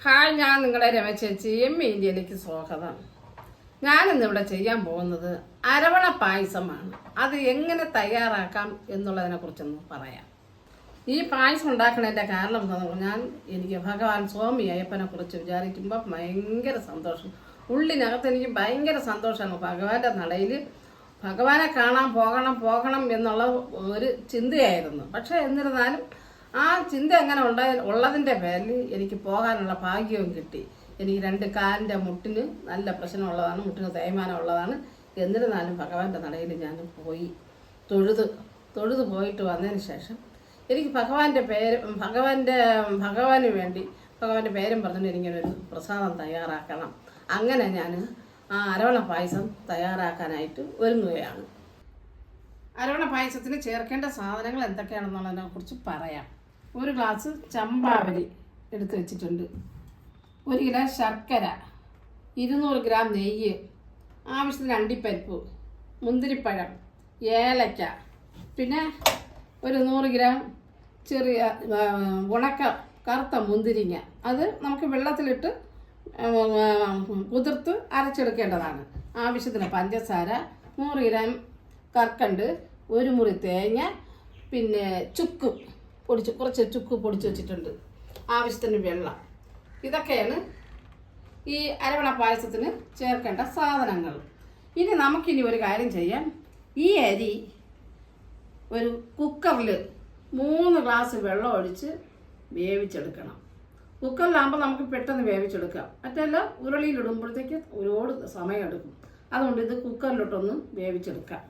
Hi, ഞാൻ നിങ്ങളുടെ രമ ചേച്ചി ഇന്ത്യയിലേക്ക് സ്വാഗതം. ഞാനിന്നിവിടെ ചെയ്യാൻ പോകുന്നത് അരവണ പായസമാണ്. അത് എങ്ങനെ തയ്യാറാക്കാം എന്നുള്ളതിനെ കുറിച്ചൊന്ന് പറയാം. ഈ പായസം ഉണ്ടാക്കുന്നതിൻ്റെ കാരണം എന്താണെന്ന് പറഞ്ഞാൽ എനിക്ക് ഭഗവാൻ സ്വാമി അയ്യപ്പനെ കുറിച്ച് വിചാരിക്കുമ്പോൾ ഭയങ്കര സന്തോഷം. ഉള്ളിനകത്ത് എനിക്ക് ഭയങ്കര സന്തോഷമാണ്. ഭഗവാന്റെ നടയിൽ ഭഗവാനെ കാണാൻ പോകണം എന്നുള്ള ഒരു ചിന്തയായിരുന്നു. പക്ഷേ എന്നിരുന്നാലും ആ ചിന്ത എങ്ങനെ ഉള്ളതിൻ്റെ പേരിൽ എനിക്ക് പോകാനുള്ള ഭാഗ്യവും കിട്ടി. എനിക്ക് 2 കാലിൻ്റെ മുട്ടിന് നല്ല പ്രശ്നമുള്ളതാണ്, മുട്ടിന് തേയ്മാനം ഉള്ളതാണ്. എന്നിരുന്നാലും ഭഗവാന്റെ നടയിൽ ഞാൻ പോയി തൊഴുത് പോയിട്ട് വന്നതിന് ശേഷം എനിക്ക് ഭഗവാന്റെ പേരും പറഞ്ഞിട്ട് എനിക്കൊരു പ്രസാദം തയ്യാറാക്കണം. അങ്ങനെ ഞാൻ ആ അരവണ പായസം തയ്യാറാക്കാനായിട്ട് ഒരുങ്ങുകയാണ്. അരവണ പായസത്തിന് ചേർക്കേണ്ട സാധനങ്ങൾ എന്തൊക്കെയാണെന്നുള്ളതിനെ കുറിച്ച് പറയാം. 1 ഗ്ലാസ് ചമ്പാവരി എടുത്ത് വെച്ചിട്ടുണ്ട്, 1 കിലോ ശർക്കര, 200 ഗ്രാം നെയ്യ്, ആവശ്യത്തിന് അണ്ടിപ്പരിപ്പ്, മുന്തിരിപ്പഴം, ഏലക്ക, പിന്നെ ഒരു 100 ഗ്രാം ചെറിയ കറുത്ത മുന്തിരിങ്ങ. അത് നമുക്ക് വെള്ളത്തിലിട്ട് കുതിർത്ത് അരച്ചെടുക്കേണ്ടതാണ്. ആവശ്യത്തിന് പഞ്ചസാര, 100 ഗ്രാം കർക്കണ്ട്, 1 മുറി തേങ്ങ, പിന്നെ കുറച്ച് ചുക്ക് പൊടിച്ച് വെച്ചിട്ടുണ്ട്, ആവശ്യത്തിന് വെള്ളം. ഇതൊക്കെയാണ് ഈ അരവണ പായസത്തിന് ചേർക്കേണ്ട സാധനങ്ങൾ. ഇനി നമുക്കിനി ഒരു കാര്യം ചെയ്യാം. ഈ അരി ഒരു കുക്കറിൽ 3 ഗ്ലാസ് വെള്ളം ഒഴിച്ച് വേവിച്ചെടുക്കണം. കുക്കറിലാകുമ്പോൾ നമുക്ക് പെട്ടെന്ന് വേവിച്ചെടുക്കാം. മറ്റല്ല ഉരുളിയിലിടുമ്പോഴത്തേക്ക് ഒരുപാട് സമയമെടുക്കും. അതുകൊണ്ട് ഇത് കുക്കറിലോട്ടൊന്ന് വേവിച്ചെടുക്കാം.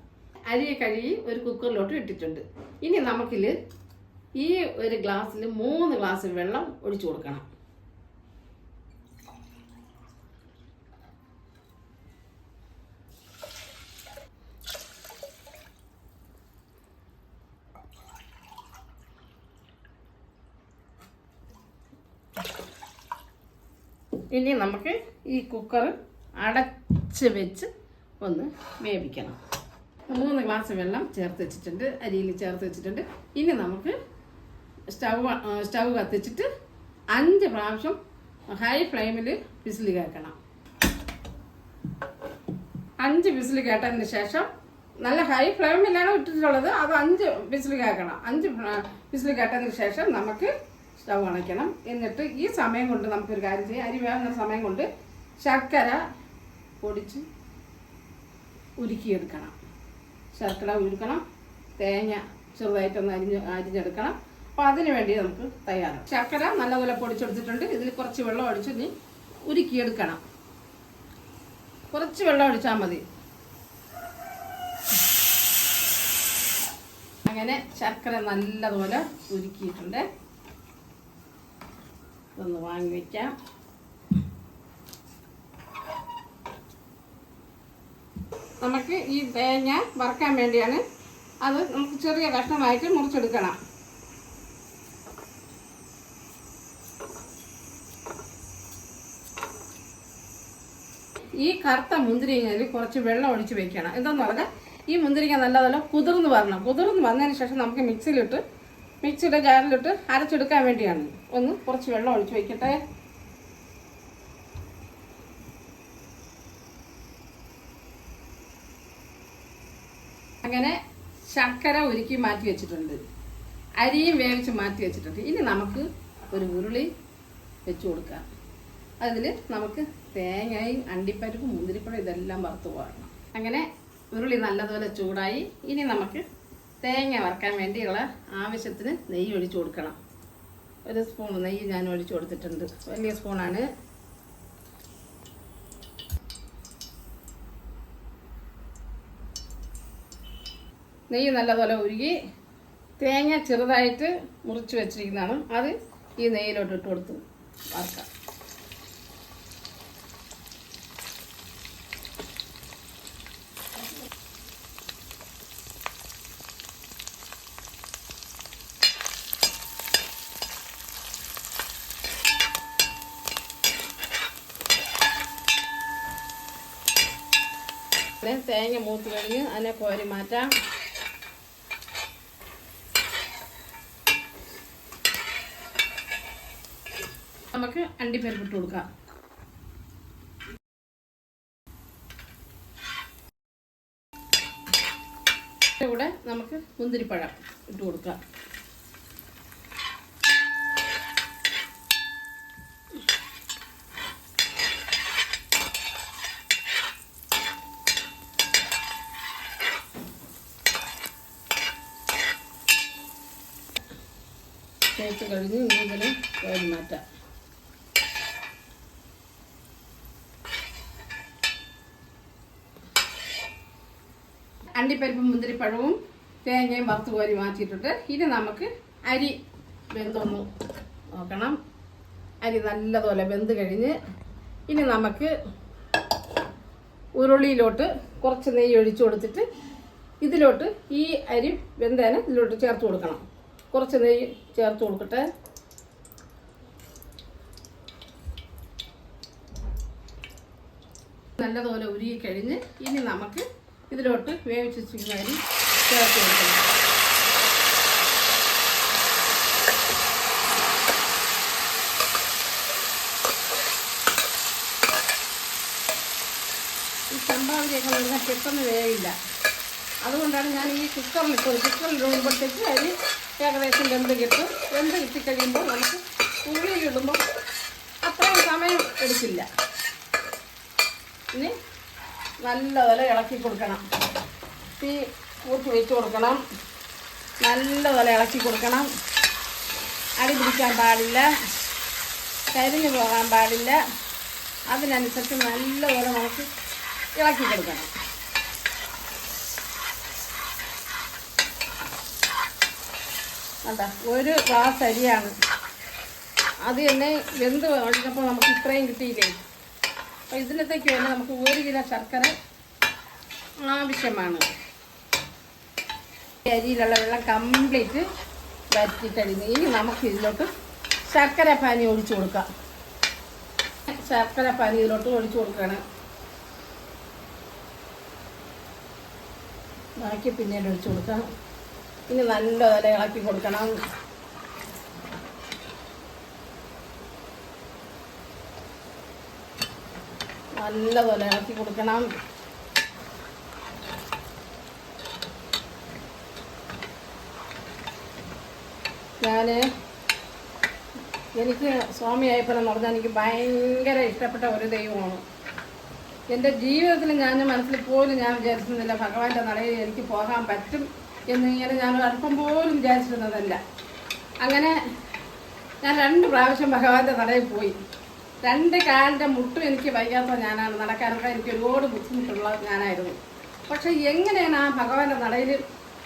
അരിയെ കഴുകി ഒരു കുക്കറിലോട്ട് ഇട്ടിട്ടുണ്ട്. ഇനി നമുക്കിൽ ഈ ഒരു ഗ്ലാസ്സിൽ 3 ഗ്ലാസ് വെള്ളം ഒഴിച്ചു കൊടുക്കണം. ഇനി നമുക്ക് ഈ കുക്കർ അടച്ച് വെച്ച് ഒന്ന് വേവിക്കണം. 3 ഗ്ലാസ് വെള്ളം ചേർത്ത് വെച്ചിട്ടുണ്ട്, അരിയിൽ ചേർത്ത് വെച്ചിട്ടുണ്ട്. ഇനി നമുക്ക് സ്റ്റവ് കത്തിച്ചിട്ട് 5 പ്രാവശ്യം ഹൈ ഫ്ലെയിമിൽ വിസിൽ കേൾക്കണം. 5 വിസിൽ കേട്ടതിന് ശേഷം, നല്ല ഹൈ ഫ്ലെയിമിലാണ് ഇട്ടിട്ടുള്ളത്, അത് 5 വിസിൽ കേൾക്കണം. 5 വിസിൽ കേട്ടതിന് ശേഷം നമുക്ക് സ്റ്റവ് അണയ്ക്കണം. എന്നിട്ട് ഈ സമയം കൊണ്ട് നമുക്കൊരു കാര്യം ചെയ്യാം. അരി വേവുന്ന സമയം കൊണ്ട് ശർക്കര പൊടിച്ച് ഉരുക്കിയെടുക്കണം. ശർക്കര ഉരുക്കണം, തേങ്ങ ചെറുതായിട്ടൊന്ന് അരിഞ്ഞെടുക്കണം. അപ്പോൾ അതിന് വേണ്ടി നമുക്ക് തയ്യാറാണ്. ശർക്കര നല്ലപോലെ പൊടിച്ചെടുത്തിട്ടുണ്ട്. ഇതിൽ കുറച്ച് വെള്ളം ഒഴിച്ച് ഇനി ഉരുക്കിയെടുക്കണം. കുറച്ച് വെള്ളം ഒഴിച്ചാൽ മതി. അങ്ങനെ ശർക്കര നല്ലതുപോലെ ഉരുക്കിയിട്ടുണ്ട്. ഇതൊന്ന് വാങ്ങി വയ്ക്കാം. നമുക്ക് ഈ തേങ്ങ വറക്കാൻ വേണ്ടിയാണ്. അത് നമുക്ക് ചെറിയ കഷ്ണമായിട്ട് മുറിച്ചെടുക്കണം. ഈ കറുത്ത മുന്തിരിങ്ങയിൽ കുറച്ച് വെള്ളം ഒഴിച്ച് വെക്കണം. എന്താന്ന് പറഞ്ഞാൽ ഈ മുന്തിരിങ്ങ നല്ലപോലെ കുതിർന്ന് വരണം. കുതിർന്ന് വന്നതിന് ശേഷം നമുക്ക് മിക്സിയുടെ ജാറിലിട്ട് അരച്ചെടുക്കാൻ വേണ്ടിയാണ്. കുറച്ച് വെള്ളം ഒഴിച്ച് വെക്കട്ടെ. അങ്ങനെ ശർക്കര ഉരുക്കി മാറ്റി വെച്ചിട്ടുണ്ട്, അരിയും വേവിച്ച് മാറ്റി വെച്ചിട്ടുണ്ട്. ഇനി നമുക്ക് ഒരു ഉരുളി വെച്ച് കൊടുക്കാം. അതിൽ നമുക്ക് തേങ്ങയും അണ്ടിപ്പരിപ്പും മുന്തിരിപ്പഴം ഇതെല്ലാം വറുത്ത് പോകണം. അങ്ങനെ ഉരുളി നല്ലതുപോലെ ചൂടായി. ഇനി നമുക്ക് തേങ്ങ വറുക്കാൻ വേണ്ടിയുള്ള ആവശ്യത്തിന് നെയ്യ് ഒഴിച്ചു കൊടുക്കണം. 1 സ്പൂൺ നെയ്യ് ഞാൻ ഒഴിച്ചു കൊടുത്തിട്ടുണ്ട്, വലിയ സ്പൂണാണ്. നെയ്യ് നല്ലതുപോലെ ഉരുകി തേങ്ങ ചെറുതായിട്ട് മുറിച്ച് വെച്ചിരിക്കുന്നതാണ്. അത് ഈ നെയ്യിലോട്ട് ഇട്ട് കൊടുത്ത് വറുക്കാം. തേങ്ങ മൂത്ത് കഴിഞ്ഞ് അതിനെ കോരി മാറ്റാം. നമുക്ക് അണ്ടിപ്പരിപ്പ് ഇട്ട് കൊടുക്കാം. കൂടെ നമുക്ക് മുന്തിരിപ്പഴം ഇട്ട് കൊടുക്കാം. തേച്ച് കഴിഞ്ഞ് ഇങ്ങനെ കോരി മാറ്റാം. അണ്ടിപ്പരിപ്പും മുന്തിരിപ്പഴവും തേങ്ങയും വറുത്ത് കോരി മാറ്റിയിട്ടിട്ട് ഇനി നമുക്ക് അരി വെന്തൊന്ന് നോക്കണം. അരി നല്ലതുപോലെ വെന്ത് കഴിഞ്ഞ് ഇനി നമുക്ക് ഉരുളിയിലോട്ട് കുറച്ച് നെയ്യ് ഒഴിച്ചു കൊടുത്തിട്ട് ഇതിലോട്ട് ഈ അരി വെന്തേനെ ഇതിലോട്ട് ചേർത്ത് കൊടുക്കണം. കുറച്ച് നെയ്യ് ചേർത്ത് കൊടുക്കട്ടെ. നല്ലതുപോലെ ഉരുകി കഴിഞ്ഞ് ഇനി നമുക്ക് ഇതിലോട്ട് വേവിച്ച് വെച്ചിരിക്കുന്ന അരി ചേർത്ത് കൊടുക്കണം. ഈ ചമ്പാവരിയൊക്കെ പറഞ്ഞാൽ പെട്ടെന്ന് വേവില്ല. അതുകൊണ്ടാണ് ഞാൻ ഈ കുക്കറിലിടുമ്പോഴത്തേക്ക് അരി ഏകദേശം വെന്ത് കിട്ടും. വെന്ത് കിട്ടിക്കഴിയുമ്പോൾ നമുക്ക് ഉള്ളിയിലിടുമ്പോൾ അത്രയും സമയം എടുക്കില്ല. ഇനി നല്ലപോലെ ഇളക്കി കൊടുക്കണം. തീ കൂട്ടി വെച്ച് കൊടുക്കണം. നല്ലപോലെ ഇളക്കി കൊടുക്കണം. അടി പിടിക്കാൻ പാടില്ല, കരിഞ്ഞു പോകാൻ പാടില്ല. അതിനനുസരിച്ച് നല്ലപോലെ നമുക്ക് ഇളക്കി കൊടുക്കണം. അതാ ഒരു ഗ്ലാസ് അരിയാണ്, അത് തന്നെ വെന്ത് കഴിഞ്ഞപ്പോൾ നമുക്ക് ഇത്രയും കിട്ടിയില്ലേ. അപ്പോൾ ഇതിനത്തേക്ക് തന്നെ നമുക്ക് 1 കിലോ ശർക്കര ആവശ്യമാണ്. അരിയിലുള്ള വെള്ളം കംപ്ലീറ്റ് വറ്റി കഴിഞ്ഞ് ഇനി നമുക്ക് ഇതിലോട്ട് ശർക്കര പാനി ഒഴിച്ചു കൊടുക്കാം. ശർക്കര പാനി ഇതിലോട്ട് ഒഴിച്ചു കൊടുക്കണം. ബാക്കി പിന്നീട് ഒഴിച്ചു കൊടുക്കാം. ഇനി നല്ലപോലെ ഇളക്കി കൊടുക്കണം. നല്ലപോലെ ഇളക്കി കൊടുക്കണം. എനിക്ക് സ്വാമി അയ്യപ്പൻ എന്ന് പറഞ്ഞാൽ എനിക്ക് ഭയങ്കര ഇഷ്ടപ്പെട്ട ഒരു ദൈവമാണ്. എൻ്റെ ജീവിതത്തിൽ ഞാൻ മനസ്സിൽ പോലും ഞാൻ വിചാരിച്ചിരുന്നില്ല ഭഗവാന്റെ നടയിൽ എനിക്ക് പോകാൻ പറ്റും എന്നിങ്ങനെ ഞാൻ അല്പം പോലും വിചാരിച്ചിരുന്നതല്ല. അങ്ങനെ ഞാൻ 2 പ്രാവശ്യം ഭഗവാന്റെ നടയിൽ പോയി. 2 കാലിൻ്റെ മുട്ടും എനിക്ക് വയ്യാത്ത ഞാനാണ്. നടക്കാനൊക്കെ എനിക്ക് ഒരുപാട് ബുദ്ധിമുട്ടുള്ള ഞാനായിരുന്നു. പക്ഷെ എങ്ങനെയാണ് ആ ഭഗവാന്റെ നടയിൽ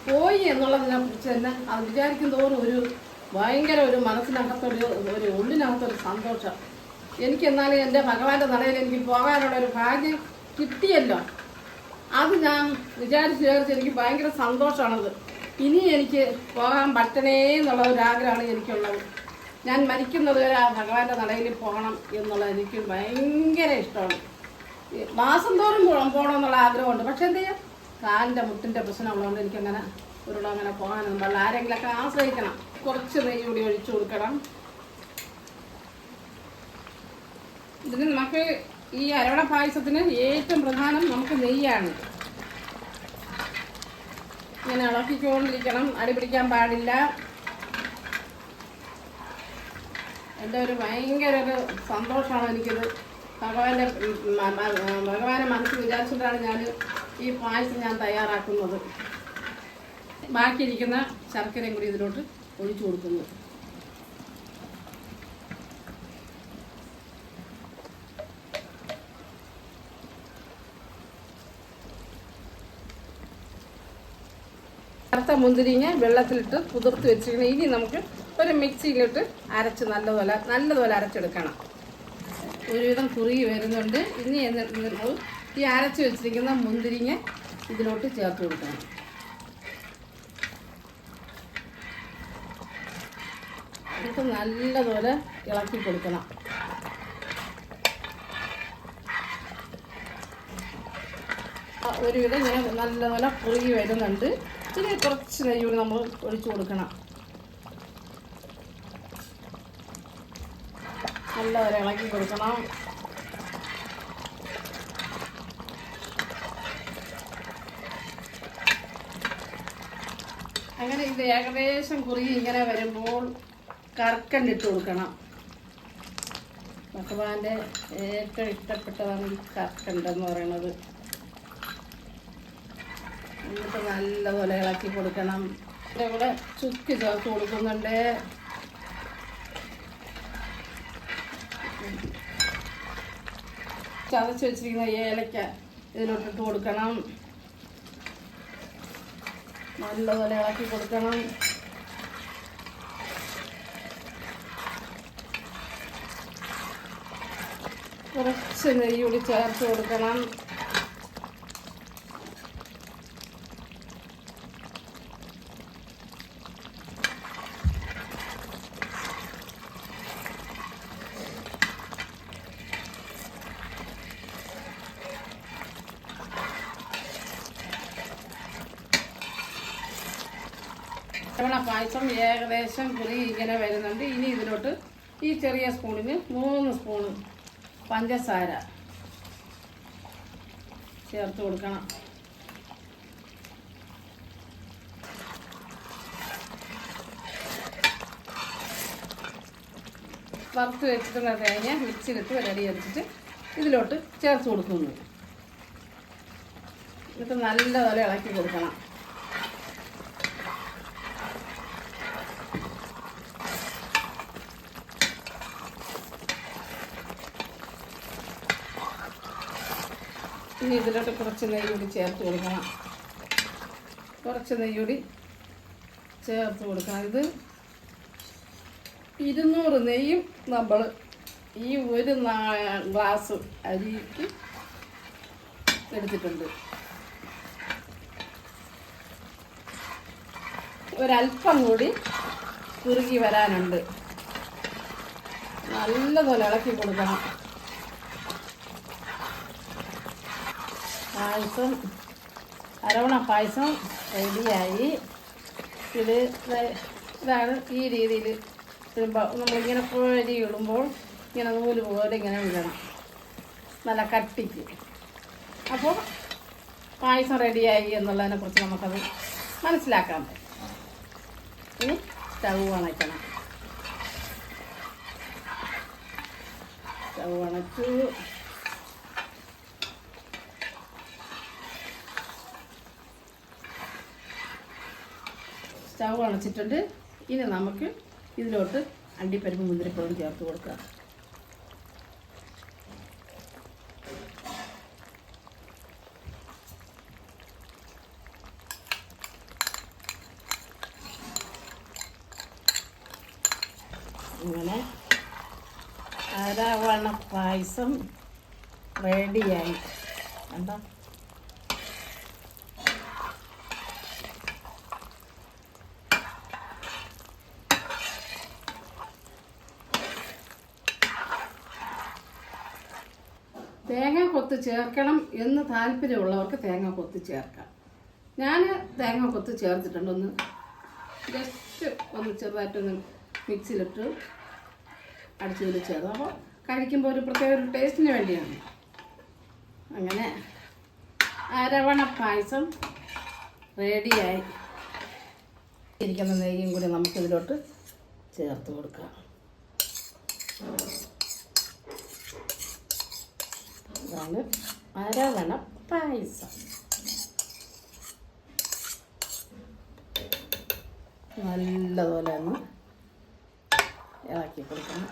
പോയി എന്നുള്ളതിനെ കുറിച്ച് തന്നെ അത് വിചാരിക്കും തോറും ഒരു ഭയങ്കര ഒരു മനസ്സിനകത്തൊരു ഉള്ളിനകത്തൊരു സന്തോഷം. എനിക്കെന്നാലും എൻ്റെ ഭഗവാന്റെ നടയിൽ എനിക്ക് പോകാനുള്ളൊരു ഭാഗ്യം കിട്ടിയല്ലോ. അത് ഞാൻ വിചാരിച്ച് എനിക്ക് ഭയങ്കര സന്തോഷമാണത്. ഇനി എനിക്ക് പോകാൻ പറ്റണേ എന്നുള്ള ഒരു ആഗ്രഹമാണ് എനിക്കുള്ളത്. ഞാൻ മരിക്കുന്നത് വരെ ആ ഭഗവാന്റെ നടയിൽ പോകണം എന്നുള്ളത് എനിക്ക് ഭയങ്കര ഇഷ്ടമാണ്. മാസം തോറും പോകണമെന്നുള്ള ആഗ്രഹമുണ്ട്. പക്ഷെ എന്ത് ചെയ്യാം, കാലിൻ്റെ മുട്ടിൻ്റെ പ്രശ്നമുള്ളതുകൊണ്ട് എനിക്കങ്ങനെ അങ്ങനെ പോകാനൊന്നും പാടില്ല. ആരെങ്കിലൊക്കെ ആശ്രയിക്കണം. കുറച്ച് നെയ്യ് കൂടി ഒഴിച്ചു കൊടുക്കണം. ഇതിന് നമുക്ക് ഈ അരവണ പായസത്തിന് ഏറ്റവും പ്രധാനം നമുക്ക് നെയ്യാണ്. ഇങ്ങനെ ഇളക്കിക്കൊണ്ടിരിക്കണം, അടി പിടിക്കാൻ പാടില്ല. എൻ്റെ ഒരു ഭയങ്കര ഒരു സന്തോഷമാണ് എനിക്കിത്. ഭഗവാനെ മനസ്സിൽ വിചാരിച്ചിട്ടാണ് ഞാൻ ഈ പായസം ഞാൻ തയ്യാറാക്കുന്നത്. ബാക്കിയിരിക്കുന്ന ശർക്കരയും കൂടി ഇതിലോട്ട് ഒഴിച്ചു കൊടുക്കുന്നു. കറുത്ത മുന്തിരിങ്ങ വെള്ളത്തിലിട്ട് കുതിർത്ത് വെച്ചിരിക്കണം. ഇനി നമുക്ക് ഒരു മിക്സിയിലിട്ട് അരച്ച് നല്ലതുപോലെ അരച്ചെടുക്കണം. ഒരുവിധം കുറുകി വരുന്നുണ്ട്. ഇനി എന്നിട്ട് ഈ അരച്ച് വെച്ചിരിക്കുന്ന മുന്തിരിങ്ങ ഇതിലോട്ട് ചേർത്ത് കൊടുക്കണം. എന്നിട്ട് നല്ലതുപോലെ ഇളക്കി കൊടുക്കണം. ഒരുവിധം ഇങ്ങനെ നല്ലതുപോലെ കുറുകി വരുന്നുണ്ട്. ഇനി കുറച്ച് നെയ്യ് കൂടി നമ്മൾ ഒഴിച്ചു കൊടുക്കണം. നല്ലപോലെ ഇളക്കി കൊടുക്കണം. അങ്ങനെ ഇത് ഏകദേശം കുറുകി ഇങ്ങനെ വരുമ്പോൾ കർക്കണ്ടിട്ട് കൊടുക്കണം. ഭഗവാന്റെ ഏറ്റവും ഇഷ്ടപ്പെട്ടതാണ് ഈ കർക്കണ്ടെന്ന് പറയുന്നത്. എന്നിട്ട് നല്ലപോലെ ഇളക്കി കൊടുക്കണം. ഇതിൻ്റെ കൂടെ ചുക്ക് ചേർത്ത് കൊടുക്കുന്നുണ്ട്. ചതച്ച് വെച്ചിരിക്കുന്ന ഏലക്ക ഇതിലോട്ടിട്ട് കൊടുക്കണം. നല്ലപോലെ ഇളക്കി കൊടുക്കണം. കുറച്ച് നെയ്യ് കൂടി ചേർത്ത് കൊടുക്കണം. പായസം ഏകദേശം കുറി ഇങ്ങനെ വരുന്നുണ്ട്. ഇനി ഇതിലോട്ട് ഈ ചെറിയ സ്പൂണിന് 3 സ്പൂണ് പഞ്ചസാര ചേർത്ത് കൊടുക്കണം. വറുത്ത് വെച്ചിട്ടുള്ള തേങ്ങ മിക്സിയിലിട്ട് റെഡി എടുത്തിട്ട് ഇതിലോട്ട് ചേർത്ത് കൊടുക്കുന്നു. എന്നിട്ട് നല്ലപോലെ ഇളക്കി കൊടുക്കണം. ഇനി ഇതിലോട്ട് കുറച്ച് നെയ്യ് കൂടി ചേർത്ത് കൊടുക്കണം. കുറച്ച് നെയ്യ് കൂടി ചേർത്ത് കൊടുക്കണം. ഇത് 200 നെയ്യും നമ്മൾ ഈ 1 ഗ്ലാസ് അരിക്ക് എടുത്തിട്ടുണ്ട്. ഒരല്പം കൂടി കുറുകി വരാനുണ്ട്. നല്ലപോലെ ഇളക്കി കൊടുക്കണം. പായസം അരവണ പായസം റെഡിയായി. ഇതാണ് ഈ രീതിയിൽ നമ്മളിങ്ങനെ കോരി ഇടുമ്പോൾ ഇങ്ങനെ നൂല് പോലെ ഇങ്ങനെ വിടണം, നല്ല കട്ടിക്ക്. അപ്പോൾ പായസം റെഡിയായി എന്നുള്ളതിനെക്കുറിച്ച് നമുക്കത് മനസ്സിലാക്കാൻ പറ്റും. ഇനി സ്റ്റൗ അണയ്ക്കണം. സ്റ്റൗ അണച്ചു. സ്റ്റൗ അണച്ചിട്ടുണ്ട്. ഇനി നമുക്ക് ഇതിലോട്ട് അണ്ടിപ്പരിപ്പ് മുന്തിരിപ്പഴം ചേർത്ത് കൊടുക്കാം. അങ്ങനെ അരവണ പായസം റെഡിയായി. എന്താ തേങ്ങ കൊത്ത് ചേർക്കണം എന്ന് താല്പര്യമുള്ളവർക്ക് തേങ്ങ കൊത്ത് ചേർക്കാം. ഞാൻ തേങ്ങ കൊത്ത് ചേർത്തിട്ടുണ്ട്. ജസ്റ്റ് ഒന്ന് ചെറുതായിട്ടൊന്ന് മിക്സിയിലിട്ട് അടിച്ചതിൽ ചേർത്ത്. അപ്പോൾ കഴിക്കുമ്പോൾ ഒരു പ്രത്യേക ഒരു ടേസ്റ്റിന് വേണ്ടിയാണ്. അങ്ങനെ അരവണ പായസം റെഡിയായി. ഇരിക്കുന്ന നെയ്യും കൂടി നമുക്കിതിലോട്ട് ചേർത്ത് കൊടുക്കാം. ഇതാണ് അരവണ പായസം. നല്ലതുപോലെ ഒന്ന് ഇളക്കി കൊടുക്കണം.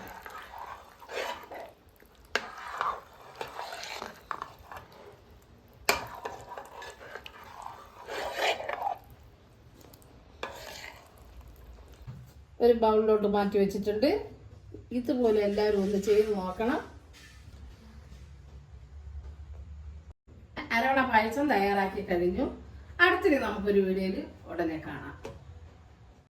ഒരു ബൗളിലോട്ട് മാറ്റി വെച്ചിട്ടുണ്ട്. ഇതുപോലെ എല്ലാവരും ഒന്ന് ചെയ്ത് നോക്കണം. അരവണ പായസം തയ്യാറാക്കി കഴിഞ്ഞു. അടുത്തിനി നമുക്കൊരു വീഡിയോയിൽ ഉടനെ കാണാം.